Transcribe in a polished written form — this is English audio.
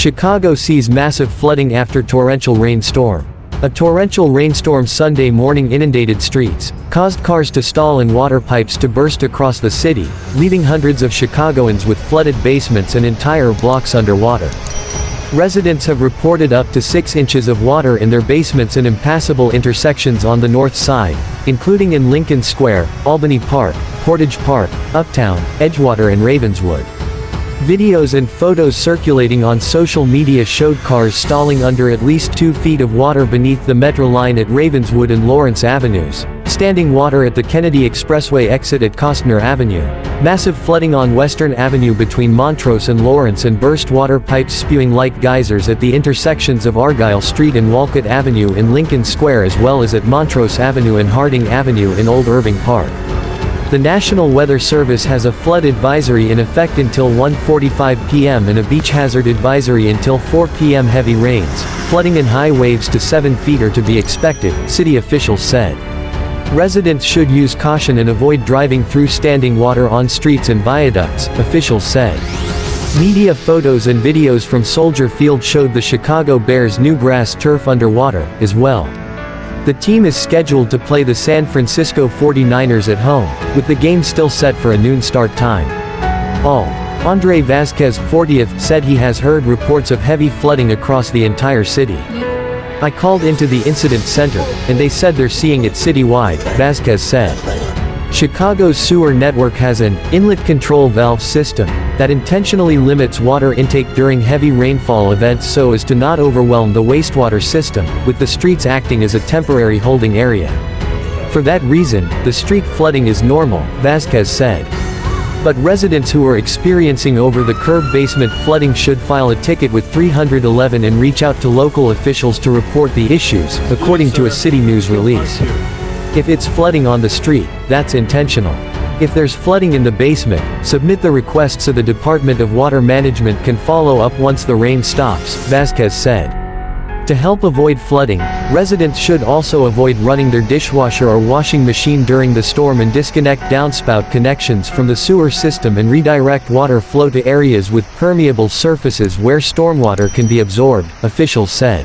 Chicago sees massive flooding after torrential rainstorm. A torrential rainstorm Sunday morning inundated streets, caused cars to stall and water pipes to burst across the city, leaving hundreds of Chicagoans with flooded basements and entire blocks underwater. Residents have reported up to 6 inches of water in their basements and impassable intersections on the north side, including in Lincoln Square, Albany Park, Portage Park, Uptown, Edgewater and Ravenswood. Videos and photos circulating on social media showed cars stalling under at least 2 feet of water beneath the metro line at Ravenswood and Lawrence Avenues, standing water at the Kennedy Expressway exit at Costner Avenue, massive flooding on Western Avenue between Montrose and Lawrence, and burst water pipes spewing like geysers at the intersections of Argyle Street and Walcott Avenue in Lincoln Square, as well as at Montrose Avenue and Harding Avenue in Old Irving Park. The National Weather Service has a flood advisory in effect until 1:45 p.m. and a beach hazard advisory until 4 p.m. Heavy rains, flooding and high waves to 7 feet are to be expected, city officials said. Residents should use caution and avoid driving through standing water on streets and viaducts, officials said. Media photos and videos from Soldier Field showed the Chicago Bears' new grass turf underwater, as well. The team is scheduled to play the San Francisco 49ers at home, with the game still set for a noon start time. Andre Vasquez, 40th, said he has heard reports of heavy flooding across the entire city. "I called into the incident center, and they said they're seeing it citywide," Vasquez said. Chicago's sewer network has an inlet control valve system that intentionally limits water intake during heavy rainfall events so as to not overwhelm the wastewater system, with the streets acting as a temporary holding area. "For that reason, the street flooding is normal," Vasquez said. But residents who are experiencing over-the-curb basement flooding should file a ticket with 311 and reach out to local officials to report the issues, according to a city news release. If it's flooding on the street, that's intentional. If there's flooding in the basement, submit the request so the Department of Water Management can follow up once the rain stops, Vasquez said. To help avoid flooding, residents should also avoid running their dishwasher or washing machine during the storm and disconnect downspout connections from the sewer system and redirect water flow to areas with permeable surfaces where stormwater can be absorbed, officials said.